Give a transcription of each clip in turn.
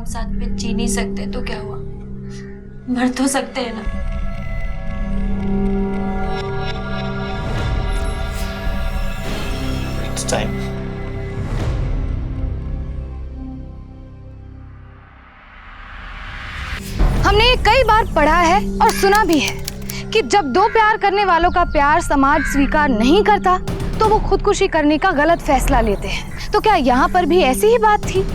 हम साथ में जी नहीं सकते तो क्या हुआ, मर तो सकते हैं ना। It's time. हमने ये कई बार पढ़ा है और सुना भी है कि जब दो प्यार करने वालों का प्यार समाज स्वीकार नहीं करता तो वो खुदकुशी करने का गलत फैसला लेते हैं। तो क्या यहाँ पर भी ऐसी ही बात थी?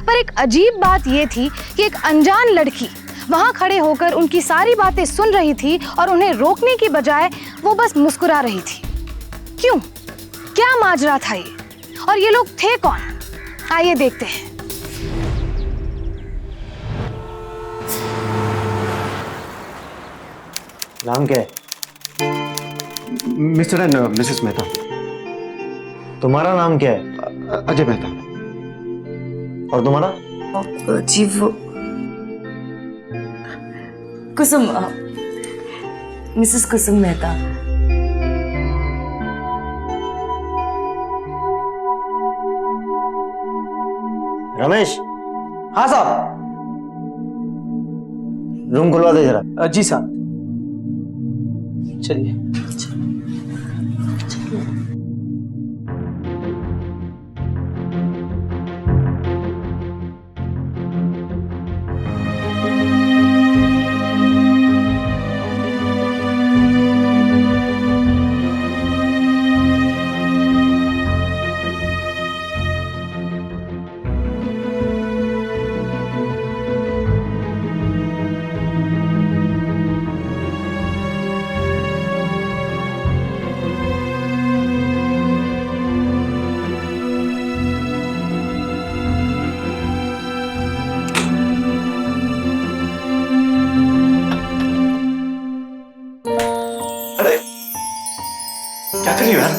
पर एक अजीब बात ये थी कि एक अनजान लड़की वहां खड़े होकर उनकी सारी बातें सुन रही थी और उन्हें रोकने की बजाय वो बस मुस्कुरा रही थी। क्यों? क्या माजरा था ये? और ये लोग थे कौन? आइए देखते हैं। नाम क्या है? Mister and Mrs Mehta. तुम्हारा नाम क्या है? अजय मेहता। और तुम्हारा? जी वो कुसुम, मिसेस कुसुम मेहता। रमेश, हाँ साहब। रूम खुलवा दे जरा। जी साहब, चलिए। क्या कर रही हो यार?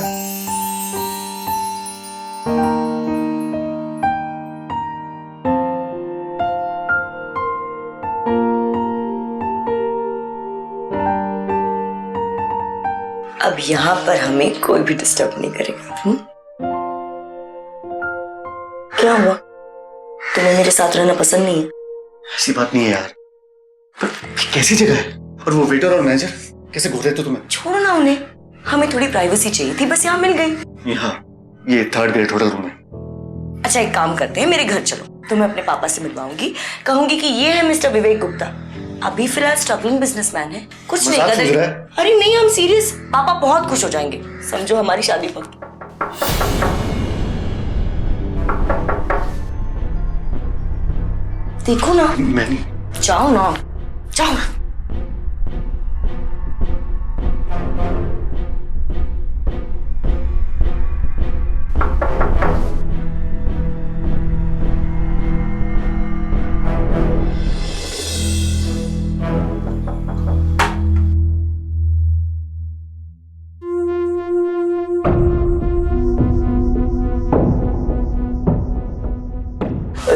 अब यहाँ पर हमें कोई भी डिस्टर्ब नहीं करेगा। क्या हुआ? तुम्हें मेरे साथ रहना पसंद नहीं है? ऐसी बात नहीं है यार, पर कैसी जगह है? और वो वेटर और मैनेजर कैसे घूर रहे थे तुम्हें? छोड़ो ना उन्हें, हमें थोड़ी प्राइवेसी चाहिए थी, बस यहाँ मिल गई। यहाँ ये 3rd ग्रेड होटल रूम है। अच्छा एक काम करते हैं, मेरे घर चलो, तुम्हें अपने पापा से मिलवाऊंगी, कहूंगी कि ये है मिस्टर विवेक गुप्ता, अभी फिलहाल स्ट्रगलिंग बिजनेसमैन है, कुछ नहीं मजाक कर समझ रहा रहे। है? अरे नहीं, हम सीरियस, पापा बहुत खुश हो जाएंगे, समझो हमारी शादी पक्की। देखो ना, मैं नहीं। जाओ ना, जाओ।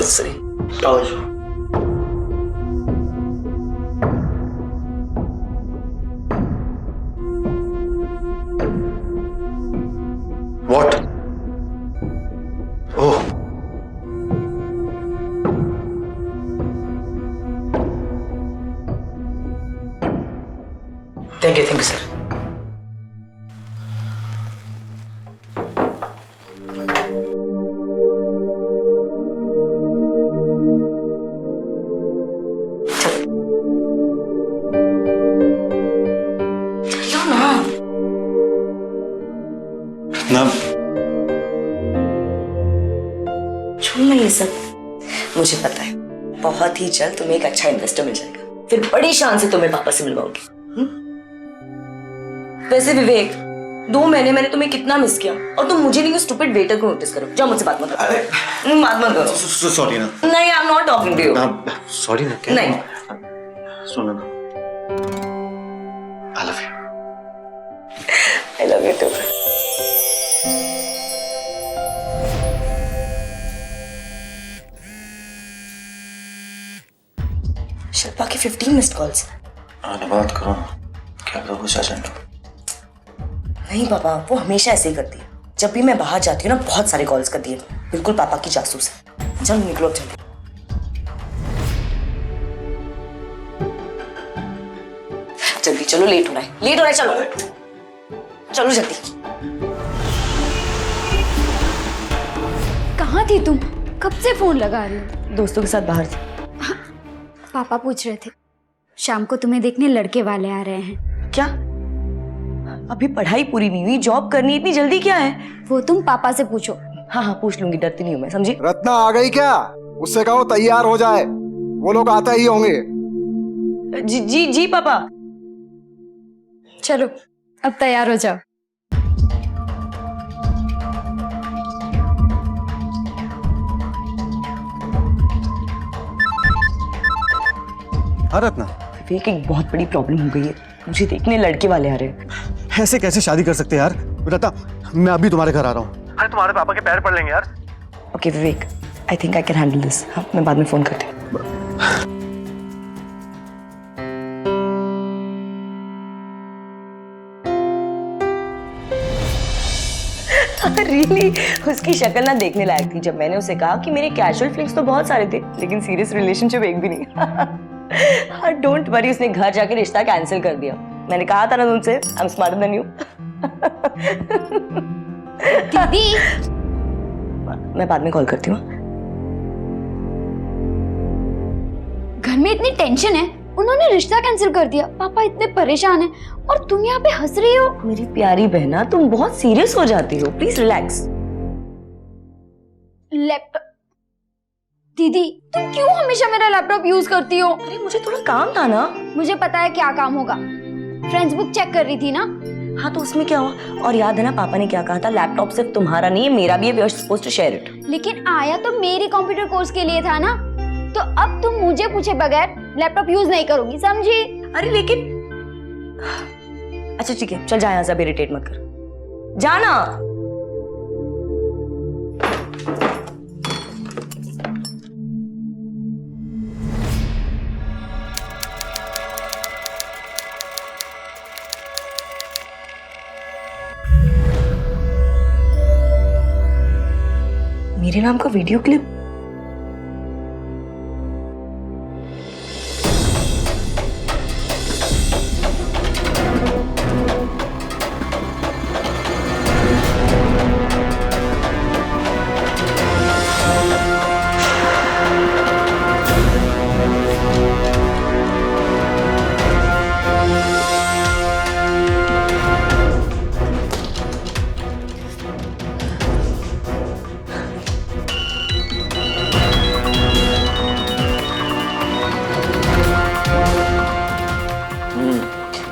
सही। What? Oh. Thank you sir. चलो ना। ना छोड़ो ना ये सब, मुझे पता है बहुत ही जल्द तुम्हें एक अच्छा इन्वेस्टर मिल जाएगा, फिर बड़ी शान से तुम्हें पापा से मिलवाओगे। वैसे विवेक, 2 महीने मैंने तुम्हें कितना मिस किया, और तुम मुझे नहीं उस स्टूपिड वेटर को नोटिस करो। जाओ मुझसे बात मत करो। बात मत करो। सॉरी ना। नहीं, I am not talking to you. Sorry ना। क्या? नहीं। सुनो ना, I love you. I love you too. Shilpa की 15 मिस्ड कॉल्स। आने बात करो ना, क्या करो कुछ एजेंट? नहीं पापा, वो हमेशा ऐसे ही करती है, जब भी मैं बाहर जाती हूँ ना बहुत सारे कॉल्स करती है, बिल्कुल पापा की जासूस है। चलो निकलो, चलो। जल्दी चलो, लेट हो रहा है, लेट हो रहा है, चलो चलो जल्दी। कहाँ थी तुम? कब से फोन लगा रही हो? दोस्तों के साथ बाहर थे। पापा पूछ रहे थे शाम को तुम्हें देखने लड़के वाले आ रहे हैं। क्या? अभी पढ़ाई पूरी नहीं हुई, जॉब करनी है, इतनी जल्दी क्या है? वो तुम पापा से पूछो। हाँ हाँ पूछ लूंगी, डरती नहीं हूँ मैं, समझी? रत्ना आ गई क्या? उससे कहो तैयार हो जाए, वो लोग आते ही होंगे। जी जी जी पापा। चलो अब तैयार हो जाओ। हाँ रत्ना, विवेक एक बहुत बड़ी प्रॉब्लम हो गई है, मुझे देखने लड़के वाले आ रहे हैं। ऐसे कैसे शादी कर सकते हैं यार? रत्ना, मैं अभी तुम्हारे घर आ रहा हूँ। अरे तुम्हारे पापा के पैर पड़ लेंगे यार। Okay Vivek, I think I can handle this. हाँ मैं बाद में फोन करती हूँ। रियली उसकी शक्ल ना देखने लायक थी। जब मैंने उसे कहा कि मेरे कैजुअल फीलिंग्स तो बहुत सारे थे लेकिन सीरियस रिलेशनशिप एक भी नहीं। डोंट वरी, उसने घर जाके रिश्ता कैंसिल कर दिया। मैंने कहा था ना तुमसे, I am smarter than you. दीदी मैं बाद में कॉल करती हूँ। घर में इतनी टेंशन है, उन्होंने रिश्ता कैंसिल कर दिया, पापा इतने परेशान हैं और तुम यहाँ पे हंस रही हो। मेरी प्यारी बहना, तुम बहुत सीरियस हो जाती हो, प्लीज रिलैक्स। लैपटॉप दीदी, तुम क्यों हमेशा मेरा लैपटॉप यूज करती हो? अरे मुझे थोड़ा काम था ना। मुझे पता है क्या काम होगा, फ्रेंड्स बुक चेक कर रही थी ना। हाँ तो उसमें क्या हुआ? और याद है ना पापा ने क्या कहा था, लैपटॉप सिर्फ तुम्हारा नहीं है, मेरा भी है, we are supposed to share it. लेकिन आया तो मेरी कंप्यूटर कोर्स के लिए था ना, तो अब तुम मुझे पूछे बगैर लैपटॉप यूज नहीं करोगी, समझी? अरे लेकिन अच्छा ठीक है, चल जा यहाँ से, अब इरिटेट मत कर, जाना। मेरे नाम का वीडियो क्लिप?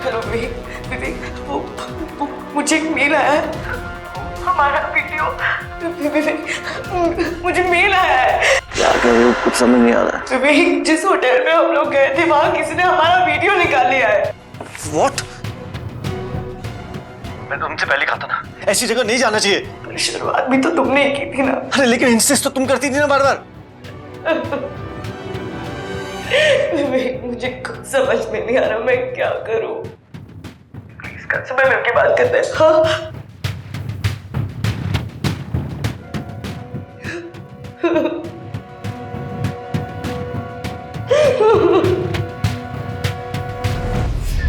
हेलो विवेक, वो मुझे एक मेल आया है, हमारा वीडियो। विवेक मुझे मेल आया है। क्या कर रहे हो? कुछ समझ नहीं आ रहा। विवेक जिस होटल में हम लोग गए थे वहाँ किसी ने हमारा वीडियो निकाल लिया है। What? मैं तुमसे पहले कहा था ना, ऐसी जगह नहीं जाना चाहिए। पर शुरुआत भी तो तुमने की थी ना। अरे लेकिन इंसिस्ट तो तुम करती थी ना बार बार। विवेक मुझे कुछ समझ में नहीं आ रहा, मैं क्या करूं? प्लीज कल सुबह मिलके बात करते हैं। हाँ?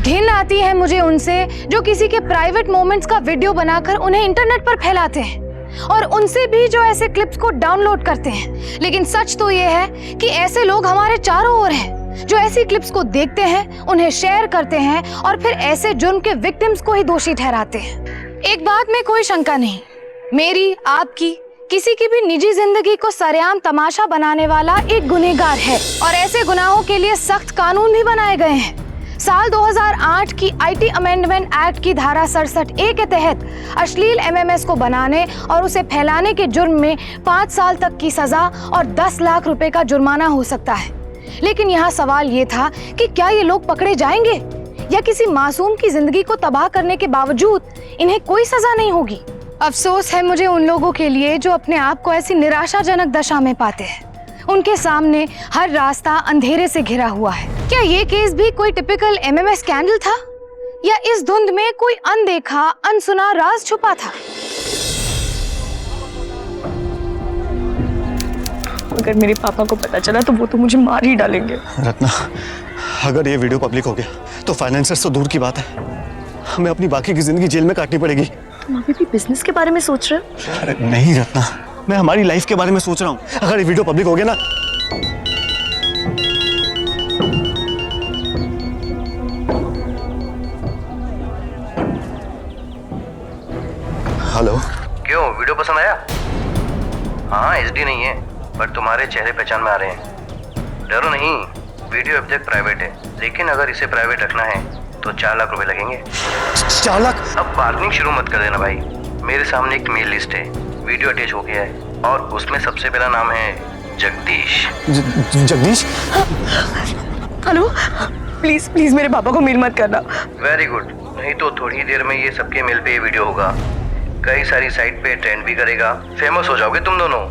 घिन आती है मुझे उनसे जो किसी के प्राइवेट मोमेंट्स का वीडियो बनाकर उन्हें इंटरनेट पर फैलाते हैं, और उनसे भी जो ऐसे क्लिप्स को डाउनलोड करते हैं। लेकिन सच तो ये है कि ऐसे लोग हमारे चारों ओर हैं जो ऐसी क्लिप्स को देखते हैं, उन्हें शेयर करते हैं और फिर ऐसे जुर्म के विक्टिम्स को ही दोषी ठहराते हैं। एक बात में कोई शंका नहीं, मेरी, आपकी, किसी की भी निजी जिंदगी को सरेआम तमाशा बनाने वाला एक गुनहगार है, और ऐसे गुनाहों के लिए सख्त कानून भी बनाए गए हैं। साल 2008 की आईटी अमेंडमेंट एक्ट की धारा 67A के तहत अश्लील एमएमएस को बनाने और उसे फैलाने के जुर्म में 5 साल तक की सजा और 10 लाख रुपए का जुर्माना हो सकता है। लेकिन यहाँ सवाल ये था कि क्या ये लोग पकड़े जाएंगे या किसी मासूम की जिंदगी को तबाह करने के बावजूद इन्हें कोई सजा नहीं होगी। अफसोस है मुझे उन लोगों के लिए जो अपने आप को ऐसी निराशाजनक दशा में पाते हैं। उनके सामने हर रास्ता अंधेरे से घिरा हुआ है। क्या ये केस भी कोई टिपिकल एमएमएस स्कैंडल था या इस धुंध में कोई अनदेखा अनसुना राज छुपा था? अगर मेरे पापा को पता चला तो वो तो मुझे मार ही डालेंगे। रत्ना, अगर ये वीडियो पब्लिक हो गया तो फाइनेंसर्स तो दूर की बात है, हमें अपनी बाकी की जिंदगी जेल में काटनी पड़ेगी। तुम अभी भी बिजनेस के बारे में सोच रहे हो? अरे नहीं रत्ना, मैं हमारी लाइफ के बारे में सोच रहा हूँ। अगर ये वीडियो पब्लिक हो गया ना। हेलो, क्यों, वीडियो पसंद आया? हाँ, एचडी नहीं है पर तुम्हारे चेहरे पहचान में आ रहे हैं। डरो नहीं, वीडियो अब तक प्राइवेट है, लेकिन अगर इसे प्राइवेट रखना है तो 4 लाख रुपए लगेंगे। 4 लाख? अब बार्गेनिंग शुरू मत कर देना भाई। मेरे सामने एक मेल लिस्ट है, वीडियो अटैच हो गया है और उसमें सबसे पहला नाम है Jagdish. Jagdish? Hello, please please मेरे पापा को मेल मत करना। वेरी गुड, नहीं तो थोड़ी देर में ये सबके मेल पे ये वीडियो होगा, कई सारी साइट पे ट्रेंड भी करेगा, फेमस हो जाओगे तुम दोनों।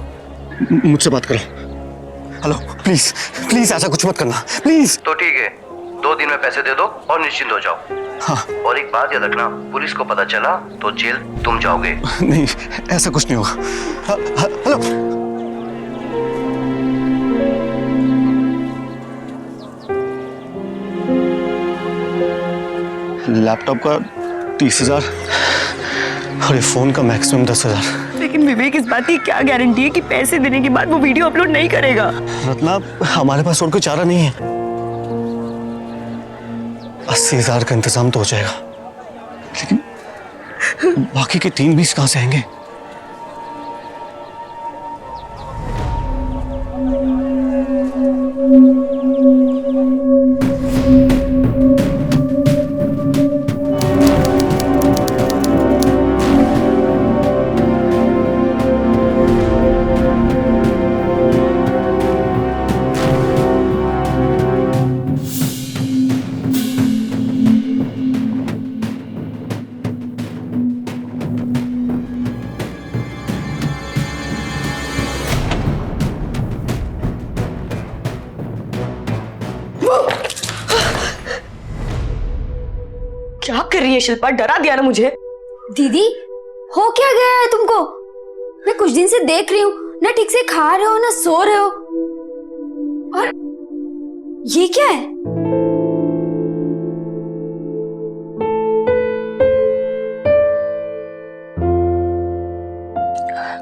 मुझसे बात करो। हेलो, प्लीज प्लीज ऐसा कुछ मत करना, प्लीज। तो ठीक है, 2 दिन में पैसे दे दो और निश्चिंत हो जाओ। हाँ। और एक बात याद रखना, पुलिस को पता चला तो जेल तुम जाओगे। नहीं, ऐसा कुछ नहीं होगा। हेलो, लैपटॉप का 30,000 और ये फोन का मैक्सिमम 10,000। लेकिन विवेक, इस बात की क्या गारंटी है कि पैसे देने के बाद वो वीडियो अपलोड नहीं करेगा? रत्ना, हमारे पास और कोई चारा नहीं है। 80,000 का इंतजाम तो हो जाएगा, लेकिन बाकी के 3-20 कहां से आएंगे? क्या कर रही है शिल्पा? डरा दिया ना मुझे। दीदी, हो क्या गया है तुमको? मैं कुछ दिन से देख रही हूँ, ना ठीक से खा रहे हो ना सो रहे हो। और ये क्या है?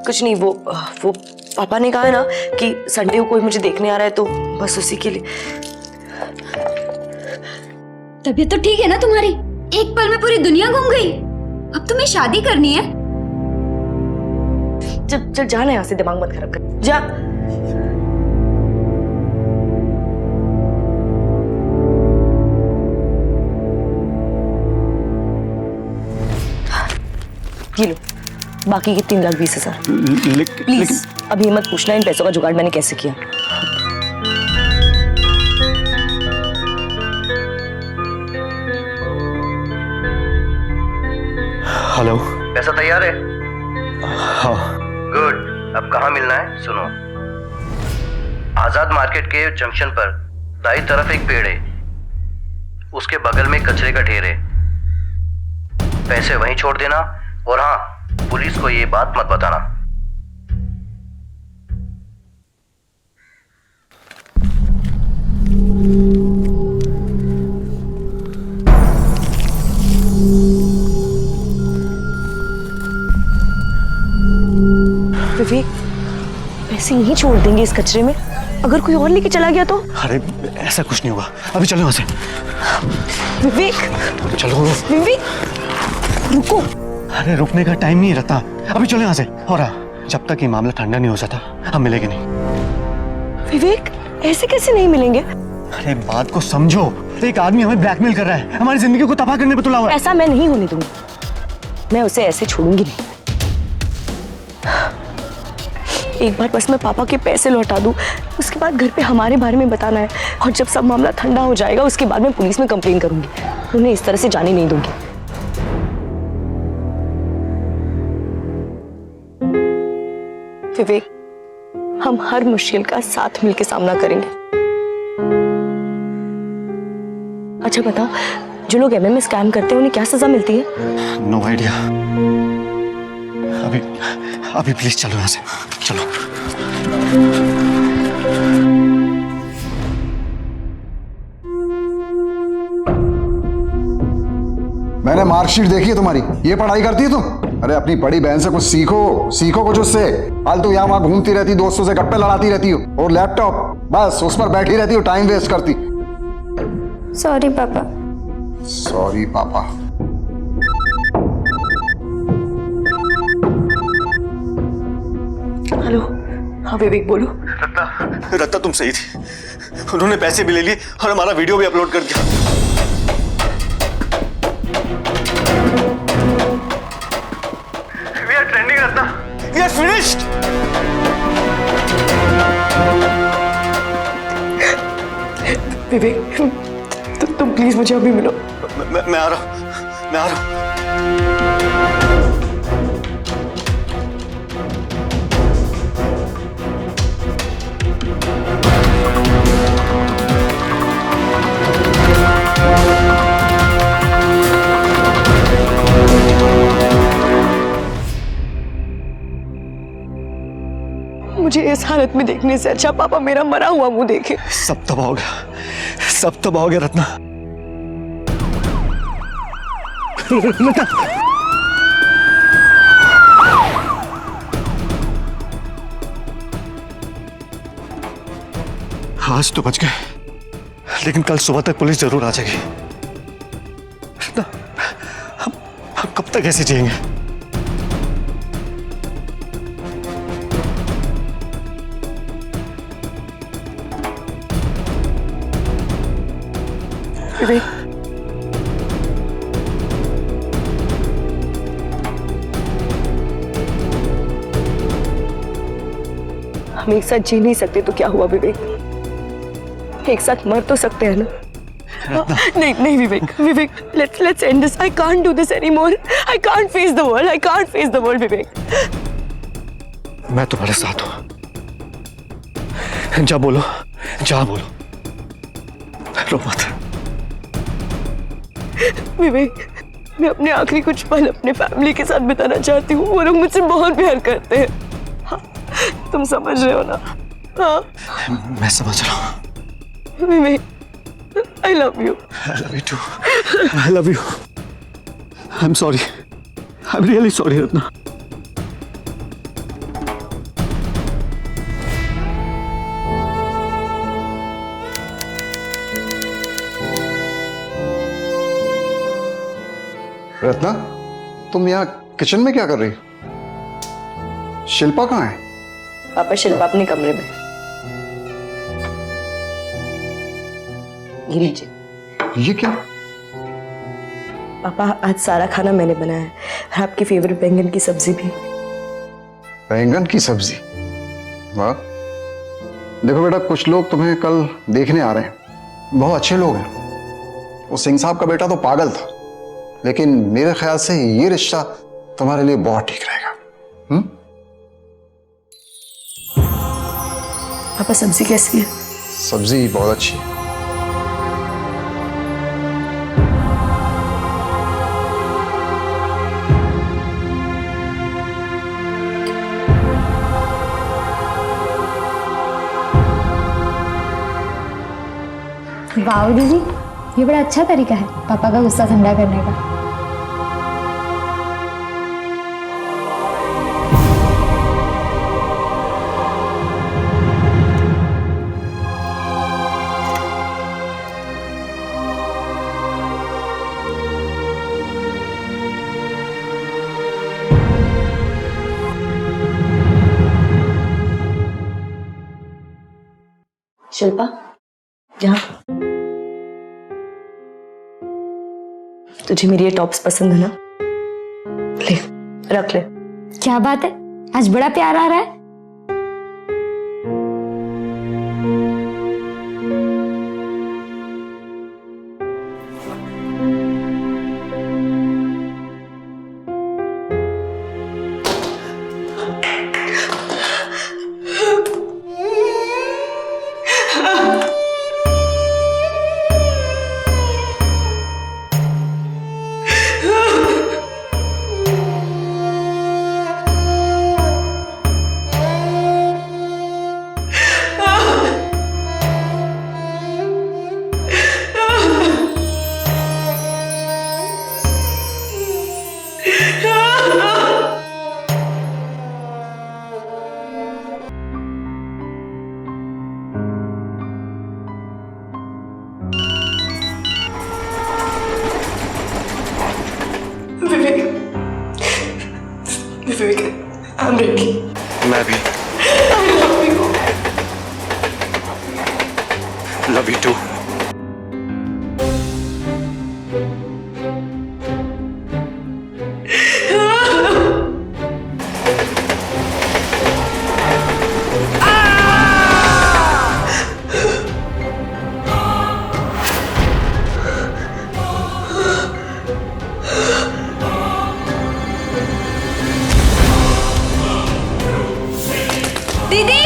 कुछ नहीं, वो पापा ने कहा है ना कि संडे को कोई मुझे देखने आ रहा है, तो बस उसी के लिए। तबीयत तो ठीक है ना तुम्हारी? एक पल में पूरी दुनिया घूम गई। अब तुम्हें शादी करनी है? चल चल, जाना यहाँ से, दिमाग मत खराब कर, जा। ये लो, बाकी के 3,20,000। प्लीज अभी मत पूछना इन पैसों का जुगाड़ मैंने कैसे किया। हेलो। पैसा तैयार है? हाँ। गुड, अब कहाँ मिलना है सुनो। आजाद मार्केट के जंक्शन पर दाईं तरफ एक पेड़ है, उसके बगल में कचरे का ढेर है। पैसे वहीं छोड़ देना, और हाँ, पुलिस को ये बात मत बताना। विवेक, पैसे यहीं छोड़ देंगे इस कचरे में? अगर कोई और लेके चला गया तो? अरे ऐसा कुछ नहीं होगा, अभी चलो यहाँ से। विवेक, चलो। विवेक, रुको। अरे रुकने का टाइम नहीं रहता, अभी चलो यहाँ से। और जब तक ये मामला ठंडा नहीं हो जाता हम मिलेंगे नहीं। विवेक, ऐसे कैसे नहीं मिलेंगे? अरे बात को समझो, एक आदमी हमें ब्लैकमेल कर रहा है, हमारी जिंदगी को तबाह करने पे तुला हुआ है। ऐसा मैं नहीं होने दूंगी, मैं उसे ऐसे छोड़ूंगी नहीं। एक बार बस मैं पापा के पैसे लौटा दूं, उसके बाद घर पे हमारे बारे में बताना है, और जब सब मामला ठंडा हो जाएगा उसके बाद मैं पुलिस में कंप्लेन करूंगी। उन्हें इस तरह से जाने नहीं दूंगी। विवेक, हम हर मुश्किल का साथ मिलकर सामना करेंगे। अच्छा बता, जो लोग एमएमए स्कैम करते हैं उन्हें क्या सजा मिलती है? No idea. अभी प्लीज चलो यहाँ से, चलो। मैंने मार्कशीट देखी है तुम्हारी, ये पढ़ाई करती है तुम? अरे अपनी बड़ी बहन से कुछ सीखो, सीखो कुछ उससे। फालतू यहाँ वहां घूमती रहती, दोस्तों से गप्पे लड़ाती रहती हो, और लैपटॉप बस उस पर बैठी रहती हो, टाइम वेस्ट करती। सॉरी पापा। सॉरी पापा। हेलो, हाँ विवेक बोलो। रत्ता तुम सही थी, उन्होंने पैसे भी ले लिए और हमारा वीडियो भी अपलोड कर दिया। We are trending, Ratna. We are finished। विवेक तुम प्लीज मुझे अभी मिलो। मैं आ रहा हूँ, मैं आ रहा हूँ। मुझे इस हालत में देखने से अच्छा पापा मेरा मरा हुआ मुंह देखे। सब तबाह हो गया, सब तबाह हो गया रत्ना। आज तो बच गए, लेकिन कल सुबह तक पुलिस जरूर आ जाएगी। रत्ना, हम कब तक ऐसे जिएंगे? विवेक हम एक साथ जी नहीं सकते तो क्या हुआ विवेक? एक साथ मर तो सकते हैं ना? नहीं नहीं विवेक, विवेक let's end this. I can't do this anymore. I can't face the world. I can't face the world, विवेक। मैं तुम्हारे साथ हूं। जा बोलो, जा बोलो, रो मत। विवेक मैं अपने आखिरी कुछ पल अपने फैमिली के साथ बिताना चाहती हूँ। वो लोग मुझसे बहुत प्यार करते हैं। हाँ, तुम समझ रहे हो ना? हाँ मैं समझ रहा हूँ। विवेक, I love you. I love you too. I love you. I'm sorry. I'm really sorry, Ratna. Ratna, तुम यहाँ किचन में क्या कर रही हो? शिल्पा कहाँ है? पापा शिल्पा अपने कमरे में। ये लीजिए। ये क्या? पापा आज सारा खाना मैंने बनाया है और आपकी फेवरेट बैंगन की सब्जी भी। बैंगन की सब्जी? वाह। देखो बेटा, कुछ लोग तुम्हें कल देखने आ रहे हैं, बहुत अच्छे लोग हैं। वो सिंह साहब का बेटा तो पागल था, लेकिन मेरे ख्याल से ये रिश्ता तुम्हारे लिए बहुत ठीक रहेगा। पापा सब्जी कैसी है? सब्जी बहुत अच्छी है। वाह दीदी, ये बड़ा अच्छा तरीका है पापा का गुस्सा ठंडा करने का। शिल्पा, यहाँ तुझे मेरी ये टॉप्स पसंद है ना? ले, रख ले। क्या बात है, आज बड़ा प्यार आ रहा है। मैं भी लव यू टू। दीदी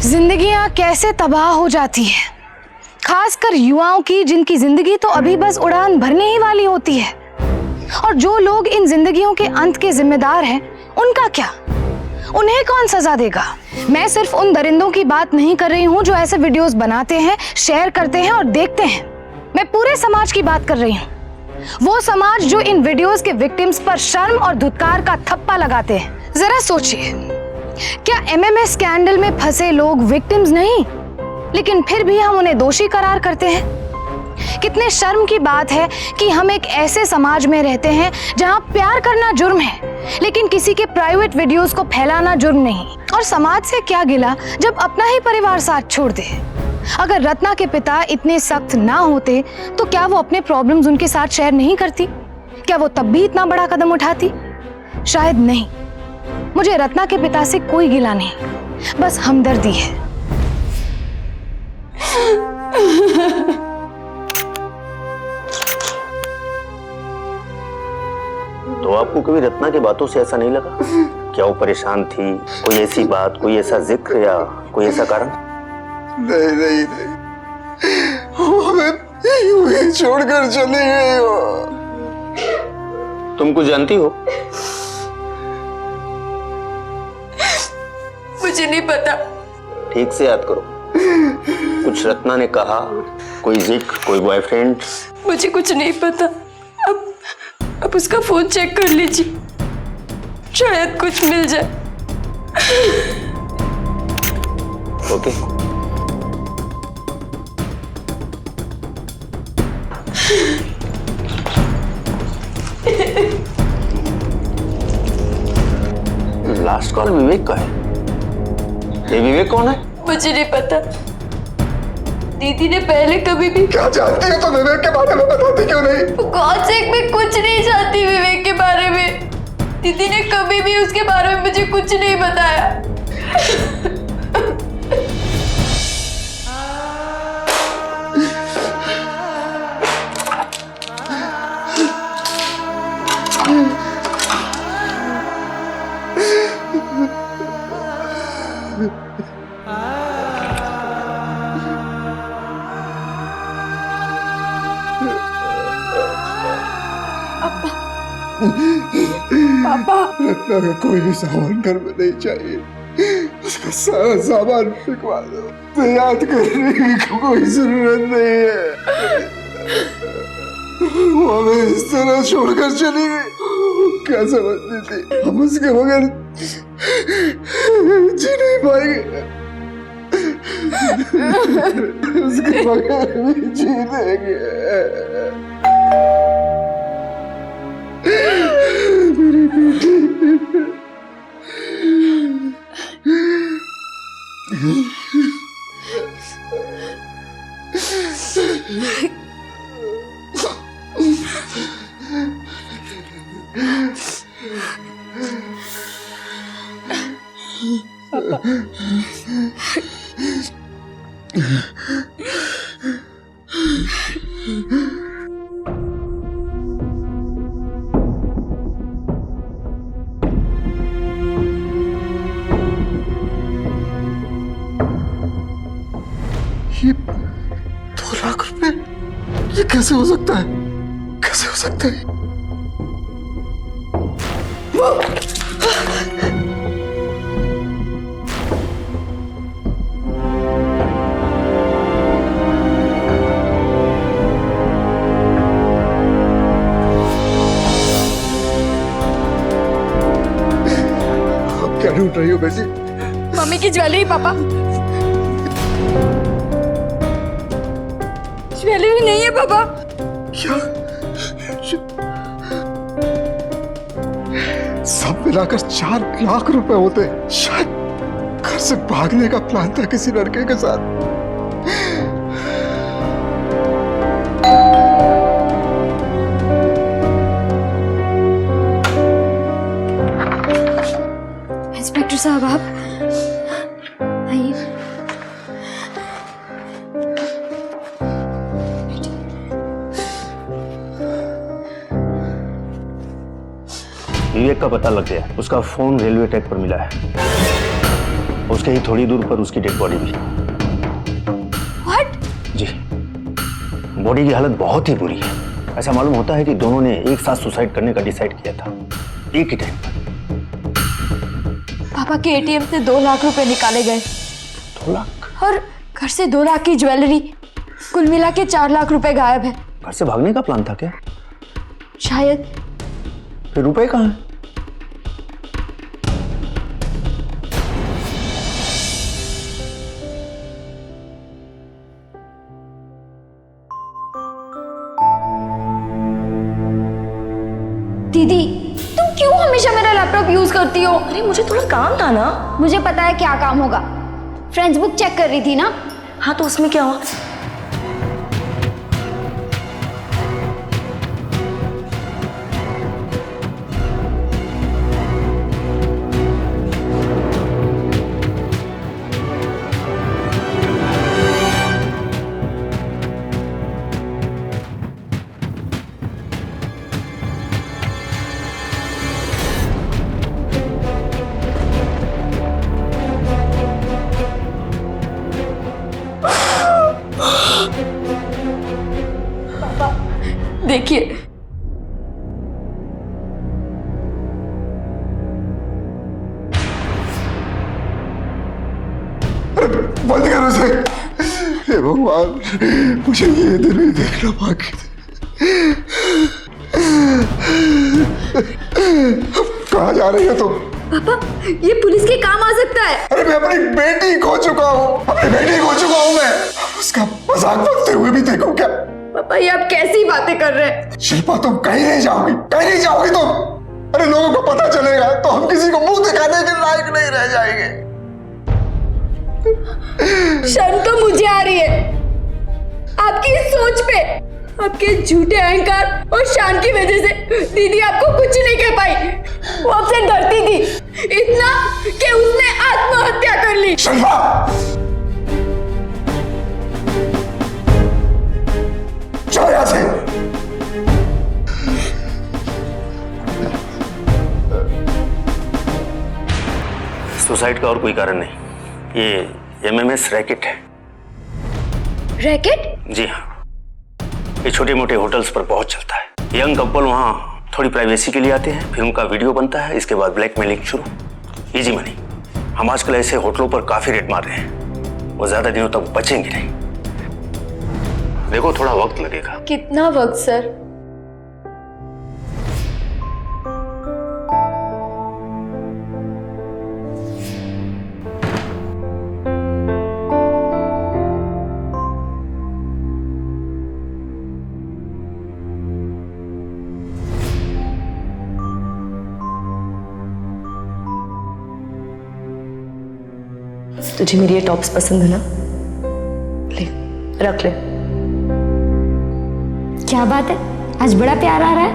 जिंदगियां कैसे तबाह हो जाती हैं, खासकर युवाओं की, जिनकी जिंदगी तो अभी बस उड़ान भरने ही वाली होती है। और जो लोग इन जिंदगियों के अंत के जिम्मेदार हैं, उनका क्या? उन्हें कौन सजा देगा? मैं सिर्फ उन दरिंदों की बात नहीं कर रही हूँ जो ऐसे वीडियोस बनाते हैं, शेयर करते हैं और देखते हैं। मैं पूरे समाज की बात कर रही हूँ। वो समाज जो इन वीडियोस के विक्टिम्स पर शर्म और धुतकार का थप्पा लगाते हैं। जरा सोचिए, क्या एमएमएस स्कैंडल में फंसे लोग विक्टिम्स नहीं, लेकिन फिर भी हम उन्हें दोषी करार करते हैं? कितने शर्म की बात है कि हम एक ऐसे समाज में रहते हैं जहां प्यार करना जुर्म है, लेकिन किसी के प्राइवेट वीडियोस को फैलाना जुर्म नहीं। और समाज से क्या गिला जब अपना ही परिवार साथ छोड़ दे। अगर रत्ना के पिता इतने सख्त ना होते तो क्या वो अपने प्रॉब्लम्स उनके साथ शेयर नहीं करती? क्या वो तब भी इतना बड़ा कदम उठाती? शायद नहीं। मुझे रत्ना के पिता से कोई गिला नहीं, बस हमदर्दी है। तो आपको कभी रत्ना की बातों से ऐसा नहीं लगा? क्या वो परेशान थी? कोई ऐसी बात, कोई ऐसा जिक्र या कोई ऐसा कारण? नहीं नहीं नहीं, वो हमें यूं ही छोड़कर चली गई हो। तुम कुछ जानती हो? मुझे नहीं पता। ठीक से याद करो, कुछ रत्ना ने कहा, कोई जिक्र, कोई बॉयफ्रेंड? मुझे कुछ नहीं पता। अब उसका फोन चेक कर लीजिए, शायद कुछ मिल जाए। ओके। लास्ट कॉल विवेक का है। ये विवेक कौन है? मुझे नहीं पता। दीदी ने पहले कभी भी। क्या जानती हो तो विवेक के बारे में बताती क्यों नहीं? गॉड सेक, मैं कुछ नहीं जानती विवेक के बारे में। दीदी ने कभी भी उसके बारे में मुझे कुछ नहीं बताया। पापा, रत्ना का कोई भी सामान घर में नहीं चाहिए। उसका सारा सामान फेंकवा दो। तो याद करने की कोई जरूरत नहीं है। वो हमें इस तरह छोड़कर चली गई। क्या समझती थी हम उसके बगैर जी नहीं पाएंगे? उसके बगैर भी जी लेंगे। मेरी बेटी। कैसे हो सकता है? कैसे हो सकता है? क्या ढूंढ रही हो बेटी? मम्मी की ज्वेलरी पापा। ज्वेलरी नहीं है पापा। क्या? सब मिलाकर 4 लाख रुपए होते हैं। शायद घर से भागने का प्लान था किसी लड़के के साथ। इंस्पेक्टर साहब आप आइए। विवेक का पता लग गया। उसका फोन रेलवे ट्रैक पर मिला है। उसके ही थोड़ी दूर पर उसकी डेड बॉडी भी। व्हाट? जी, बॉडी की हालत बहुत ही बुरी है। ऐसा मालूम होता है कि दोनों ने एक साथ सुसाइड करने का डिसाइड किया था, एक ही टाइम पर। पापा के एटीएम से 2 लाख रुपए निकाले गए 2 लाख? और घर से 2 लाख की ज्वेलरी, कुल मिला के 4 लाख रुपए गायब है। घर से भागने का प्लान था क्या? शायद। फिर रुपए कहाँ हैं? दीदी तुम क्यों हमेशा मेरा लैपटॉप यूज करती हो? अरे मुझे थोड़ा काम था ना। मुझे पता है क्या काम होगा। फ्रेंड्स बुक चेक कर रही थी ना। हाँ तो उसमें क्या हुआ? देखिए बंद करो उसे। हे भगवान, मुझे ये दिन भी देखना बाकी था। कहाँ जा रही हो तुम? पापा ये पुलिस के काम आ सकता है। अरे मैं अपनी बेटी खो चुका हूँ। अपनी बेटी खो चुका हूँ मैं। उसका मजाक बनते हुए भी देखो क्या? पापा ये आप कैसी बातें कर रहे हैं? शिल्पा तुम कहीं नहीं जाओगी, कहीं नहीं जाओगी तुम। अरे लोगों को पता चलेगा तो हम किसी को मुंह दिखाने के लायक नहीं रह जाएंगे। शर्म तो मुझे आ रही है आपकी इस सोच पे। आपके झूठे अहंकार और शान की वजह से दीदी आपको कुछ नहीं कह पाई। वो आपसे डरती थी इतना कि उसने आत्महत्या कर ली। शिल्पा, चलो यहाँ से। सुसाइड का और कोई कारण नहीं, ये MMS रैकेट है। रैकेट? जी हाँ, ये छोटे मोटे होटल्स पर बहुत चलता है। यंग कपल वहाँ थोड़ी प्राइवेसी के लिए आते हैं, फिर उनका वीडियो बनता है, इसके बाद ब्लैकमेलिंग शुरू, इजी मनी। हम आजकल ऐसे होटलों पर काफी रेट मार रहे हैं, वो ज्यादा दिनों तक बचेंगे नहीं। देखो थोड़ा वक्त लगेगा। कितना वक्त सर? तुझे मेरी ये टॉप्स पसंद है ना? ले, रख ले। क्या बात है, आज बड़ा प्यार आ रहा है।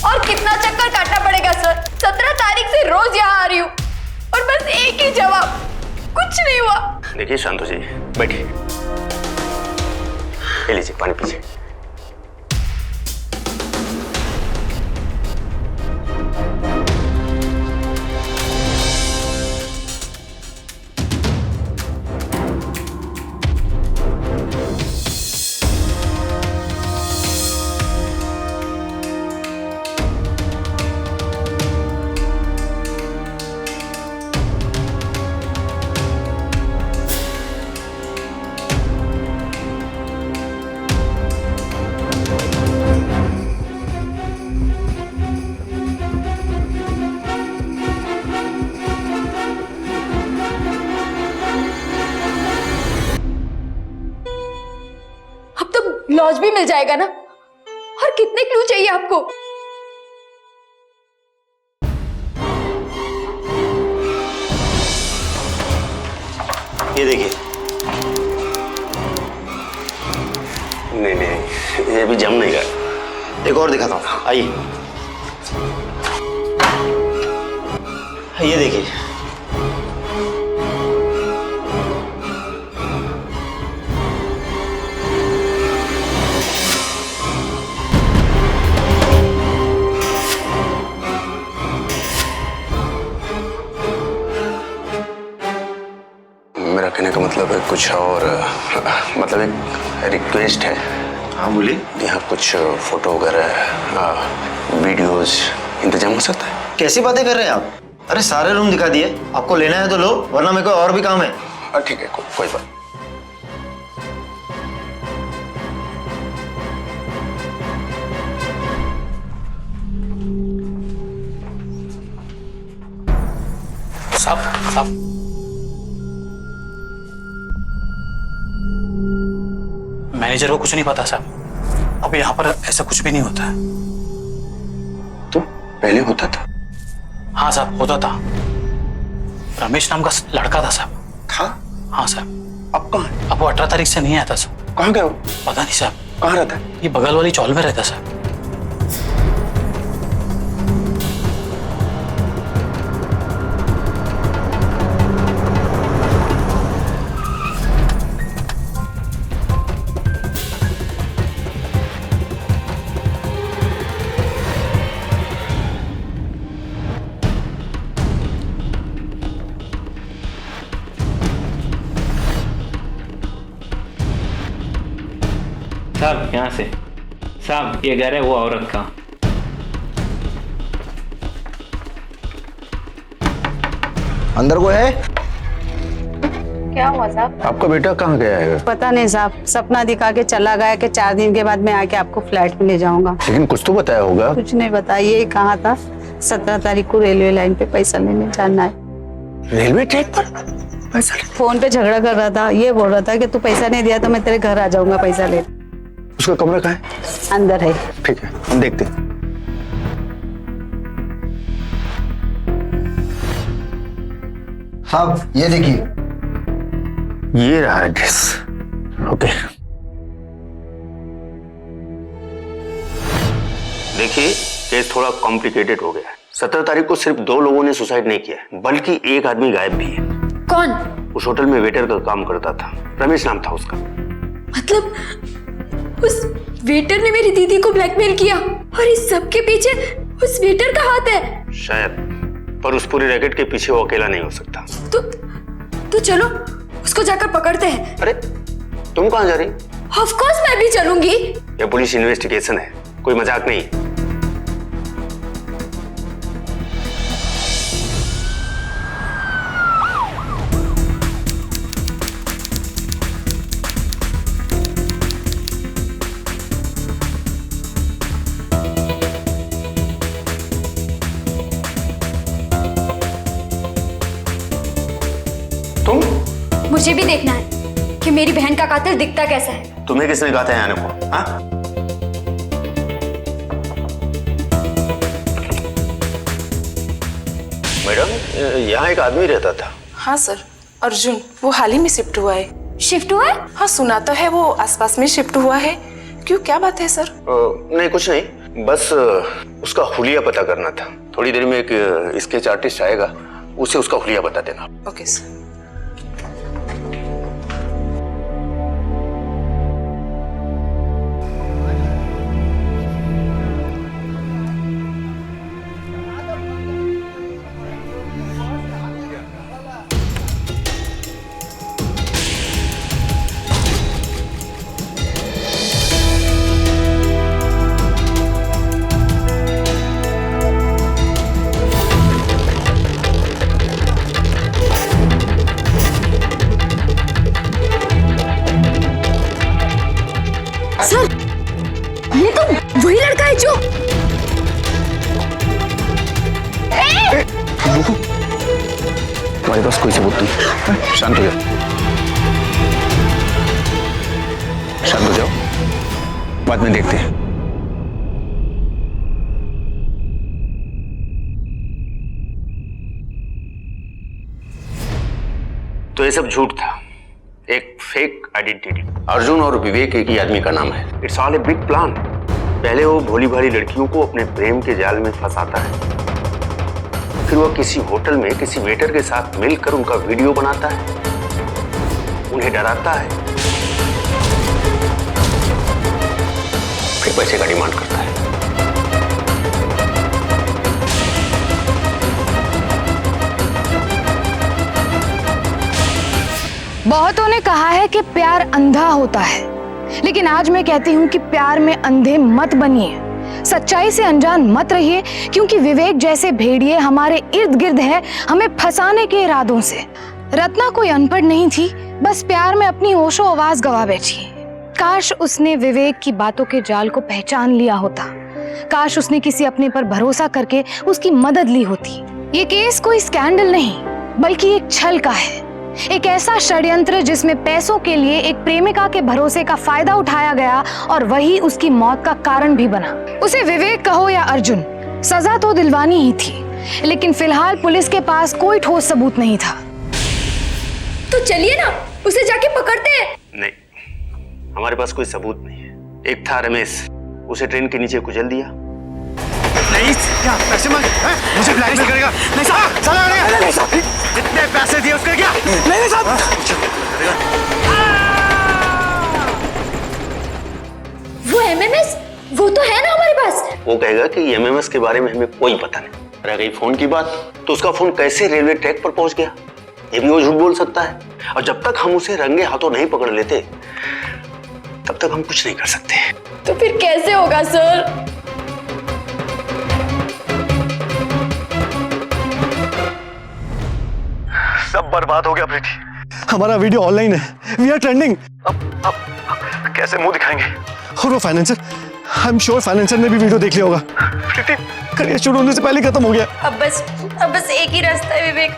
और कितना चक्कर काटना पड़ेगा सर? 17 तारीख से रोज यहाँ आ रही हूँ और बस एक ही जवाब, कुछ नहीं हुआ। देखिए शांत हो जाइए, बैठिए, ले लीजिए पानी पीजिए। लॉज भी मिल जाएगा ना। और कितने क्लू चाहिए आपको? ये देखिए। नहीं नहीं, ये भी जम नहीं रहा। एक और दिखाता हूँ, आइए। ये देखिए। मेरा कहने का मतलब है कुछ और, मतलब एक रिक्वेस्ट है। हाँ बोलिए। यहाँ कुछ फोटो वगैरह वीडियोस इंतजाम हो सकता है? कैसी बातें कर रहे हैं आप? अरे सारे रूम दिखा दिए, आपको लेना है तो लो, वरना मेरे को और भी काम है। ठीक है, कोई बात। साहब मैनेजर को कुछ नहीं पता साहब। अब यहाँ पर ऐसा कुछ भी नहीं होता है। तो पहले होता था? हाँ साहब, होता था। रमेश नाम का लड़का था साहब। था? हाँ साहब। अब कहाँ है? अब वो 18 तारीख से नहीं आता साहब। कहाँ गया वो? पता नहीं साहब। कहाँ रहता है? ये बगल वाली चौल में रहता साहब। साहब यहाँ से। साहब ये घर है वो औरत का। अंदर को है? क्या हुआ साहब? आपका बेटा कहाँ गया है? पता नहीं साहब, सपना दिखा के चला गया कि 4 दिन के बाद मैं आके आपको फ्लैट में ले जाऊंगा। लेकिन कुछ तो बताया होगा। कुछ नहीं बताया। ये कहा था 17 तारीख को रेलवे लाइन पे पैसा लेने जाना है। रेलवे ट्रैक पर पैसा? फोन पे झगड़ा कर रहा था, ये बोल रहा था कि तू पैसा नहीं दिया तो मैं तेरे घर आ जाऊंगा पैसा ले। उसका कमरा कहाँ है? अंदर है। ठीक है, हम देखते हैं। साहब ये देखिए। ये रहा एड्रेस। ओके। देखिए, केस थोड़ा कॉम्प्लिकेटेड हो गया है। 17 तारीख को सिर्फ 2 लोगों ने सुसाइड नहीं किया है, बल्कि एक आदमी गायब भी है। कौन? उस होटल में वेटर का काम करता था, रमेश नाम था उसका। मतलब उस वेटर ने मेरी दीदी को ब्लैकमेल किया और इस सब के पीछे उस वेटर का हाथ है? शायद, पर उस पूरी रैकेट के पीछे वो अकेला नहीं हो सकता। तो चलो उसको जाकर पकड़ते हैं। अरे तुम कहाँ जा रही? ऑफ कोर्स मैं भी चलूंगी। ये पुलिस इन्वेस्टिगेशन है, कोई मजाक नहीं। मुझे भी देखना है कि मेरी बहन का कातिल दिखता कैसा है। तुम्हें किसने कहा था आने को? हाँ? मैडम, यहाँ एक आदमी रहता था। हाँ सर, अर्जुन। वो हाल ही में शिफ्ट हुआ है। शिफ्ट हुआ है? हाँ सुना तो है, वो आसपास में शिफ्ट हुआ है। क्यों, क्या बात है सर? नहीं कुछ नहीं, बस उसका हुलिया पता करना था। थोड़ी देर में एक स्केच आर्टिस्ट आएगा, उसे उसका हुलिया बता देना। Okay sir. ये तो वही लड़का है जो तुम्हारे पास कोई सबूत नहीं। शांत हो जाओ, शांत हो जाओ। बाद में देखते हैं। तो ये सब झूठ था, एक फेक आइडेंटिटी। अर्जुन और विवेक एक ही आदमी का नाम है। It's all a big plan. पहले वो भोली भाली लड़कियों को अपने प्रेम के जाल में फंसाता है, फिर वो किसी होटल में किसी वेटर के साथ मिलकर उनका वीडियो बनाता है, उन्हें डराता है, फिर पैसे का डिमांड करता है। बहुतों ने कहा है कि प्यार अंधा होता है, लेकिन आज मैं कहती हूँ कि प्यार में अंधे मत बनिए, सच्चाई से अनजान मत रहिए, क्योंकि विवेक जैसे भेड़िए हमारे इर्द गिर्द है, हमें फंसाने के इरादों से। रत्ना कोई अनपढ़ नहीं थी, बस प्यार में अपनी होशो आवाज गवा बैठी। काश उसने विवेक की बातों के जाल को पहचान लिया होता, काश उसने किसी अपने पर भरोसा करके उसकी मदद ली होती। ये केस कोई स्कैंडल नहीं, बल्कि एक छल का है, एक ऐसा षड्यंत्र जिसमें पैसों के लिए एक प्रेमिका के भरोसे का फायदा उठाया गया और वही उसकी मौत का कारण भी बना। उसे विवेक कहो या अर्जुन, सजा तो दिलवानी ही थी, लेकिन फिलहाल पुलिस के पास कोई ठोस सबूत नहीं था। तो चलिए ना, उसे जाके पकड़ते हैं। नहीं, हमारे पास कोई सबूत नहीं है। एक था रमेश, उसे ट्रेन के नीचे कुचल दिया। नहीं, क्या पैसे मांगे? मुझे ब्लैकमेल करेगा? नहीं साहब, चला नहीं साहब, इतने पैसे दिए उसके क्या? नहीं साहब। वो एमएमएस, वो तो है ना हमारे पास। वो कहेगा कि एमएमएस के बारे में हमें कोई पता नहीं। रह गई फोन की बात, तो उसका फोन कैसे रेलवे ट्रैक पर पहुंच गया, ये भी वो झूठ बोल सकता है। और जब तक हम उसे रंगे हाथों नहीं पकड़ लेते, तब तक हम कुछ नहीं कर सकते। तो फिर कैसे होगा सर? सब बर्बाद हो गया प्रीति, हमारा वीडियो ऑनलाइन है, वी आर ट्रेंडिंग। अब कैसे मुंह दिखाएंगे? और वो financier, I am sure financier ने भी वीडियो देख लिया होगा। प्रीति, करियर शुरू होने से पहले खत्म हो गया। अब बस एक ही रास्ता है विवेक,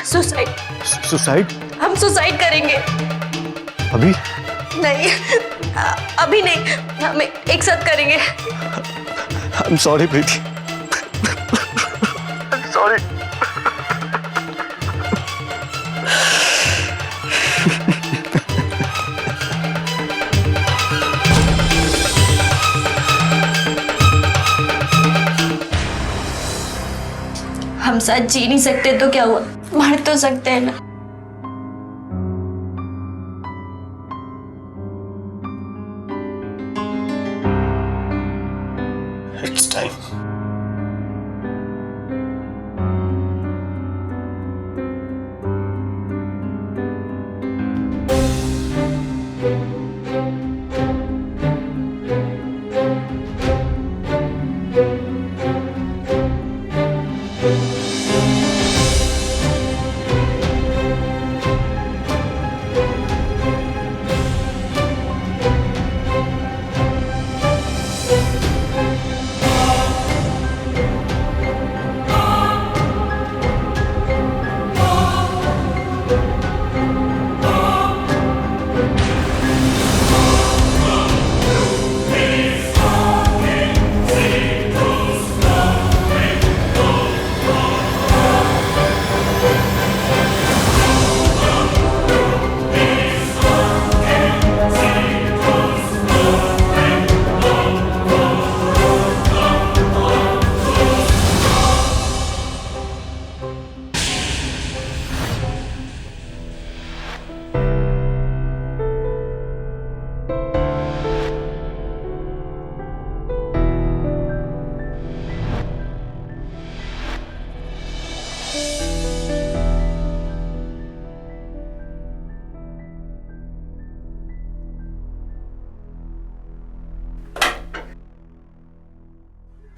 सुसाइड। सुसाइड? हम सुसाइड करेंगे। अभी? नहीं, अभी नहीं, हम एक साथ करेंगे। I am sorry Preeti, sorry. हम साथ जी नहीं सकते तो क्या हुआ, मर तो सकते हैं ना। It's time.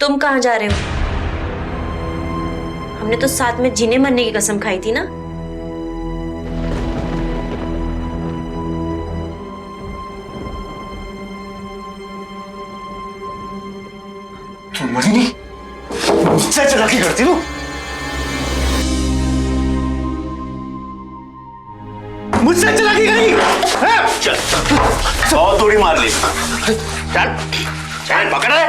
तुम कहाँ जा रहे हो? हमने तो साथ में जीने मरने की कसम खाई थी ना। तुम मरी नहीं, मुझसे चालाकी करती हो। मुझसे चलाकी करेगी? चल, 100 थोड़ी मार ली। चल, चल, पकड़ ले।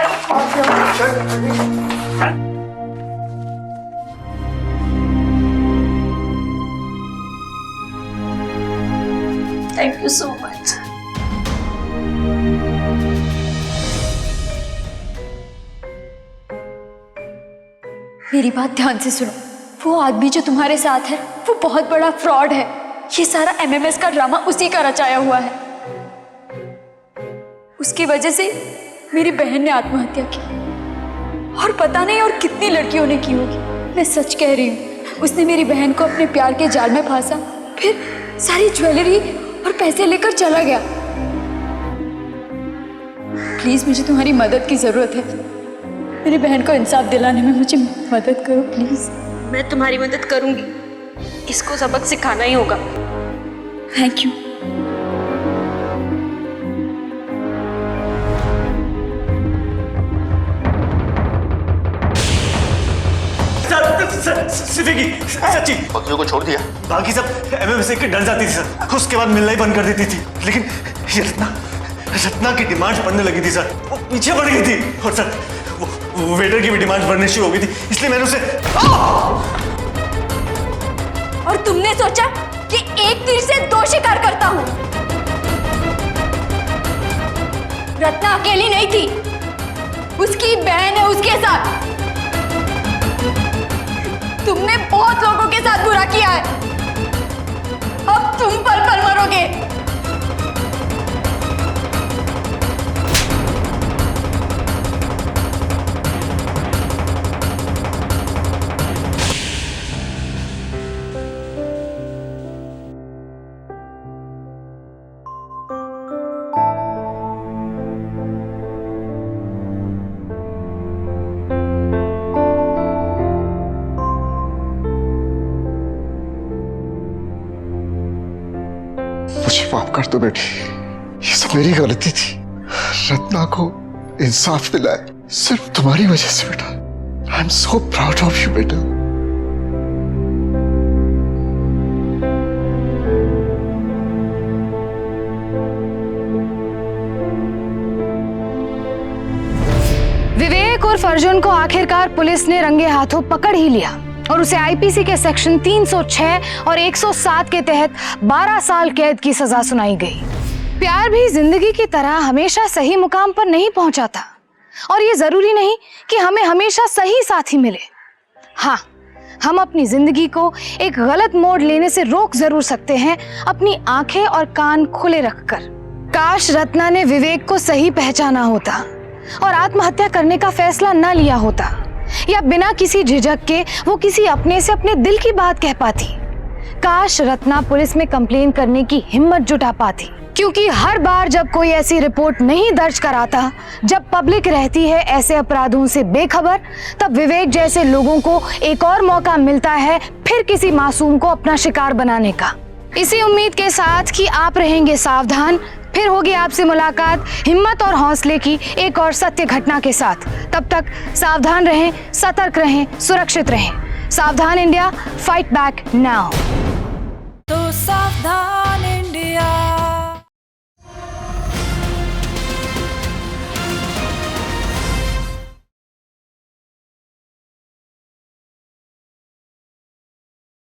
Thank you so much. मेरी बात ध्यान से सुनो। वो आदमी जो तुम्हारे साथ है वो बहुत बड़ा फ्रॉड है। ये सारा एमएमएस का ड्रामा उसी का रचाया हुआ है। उसकी वजह से मेरी बहन ने आत्महत्या की और पता नहीं और कितनी लड़कियों ने की होगी। मैं सच कह रही हूँ, उसने मेरी बहन को अपने प्यार के जाल में फांसा, फिर सारी ज्वेलरी और पैसे लेकर चला गया। प्लीज मुझे तुम्हारी मदद की जरूरत है। मेरी बहन को इंसाफ दिलाने में मुझे मदद करो प्लीज। मैं तुम्हारी मदद करूंगी, इसको सबक सिखाना ही होगा। Thank you. सच्ची पक्षियों को छोड़ दिया। बाकी सब एमएमएस के डर जाती थी सर, उसके बाद मिलना ही बंद कर देती थी। लेकिन ये रत्ना की डिमांड बढ़ने लगी थी सर, वो पीछे बढ़ गई थी। और सर वो वेटर की भी डिमांड बढ़ने शुरू हो गई थी, इसलिए मैंने उसे और तुमने सोचा कि एक तीर से 2 शिकार करता हूं। रत्ना अकेली नहीं थी, उसकी बहन है उसके साथ। तुमने बहुत लोगों के साथ बुरा किया है, अब तुम पल पल मरोगे। मुझे माफ कर दो बेटी, ये सब मेरी गलती थी। रत्ना को इंसाफ मिला है सिर्फ तुम्हारी वजह से बेटा। I am so proud of you बेटा। विवेक और अर्जुन को आखिरकार पुलिस ने रंगे हाथों पकड़ ही लिया और उसे आईपीसी के सेक्शन 306 और 107 के तहत 12 साल कैद की सजा सुनाई गई। प्यार भी जिंदगी की तरह हमेशा सही मुकाम पर नहीं पहुंचा था और ये जरूरी नहीं कि हमें हमेशा सही साथी मिले। हाँ, हम अपनी जिंदगी को एक गलत मोड़ लेने से रोक जरूर सकते हैं, अपनी आंखें और कान खुले रखकर। काश रत्ना ने विवेक को सही पहचाना होता और आत्महत्या करने का फैसला न लिया होता, या बिना किसी झिझक के वो किसी अपने से अपने दिल की बात कह पाती। काश रत्ना पुलिस में कंप्लेन करने की हिम्मत जुटा पाती, क्योंकि हर बार जब कोई ऐसी रिपोर्ट नहीं दर्ज कराता, जब पब्लिक रहती है ऐसे अपराधों से बेखबर, तब विवेक जैसे लोगों को एक और मौका मिलता है फिर किसी मासूम को अपना शिकार बनाने का। इसी उम्मीद के साथ कि आप रहेंगे सावधान, फिर होगी आपसे मुलाकात हिम्मत और हौसले की एक और सत्य घटना के साथ। तब तक सावधान रहें, सतर्क रहें, सुरक्षित रहें। सावधान इंडिया, फाइट बैक नाउ। तो सावधान।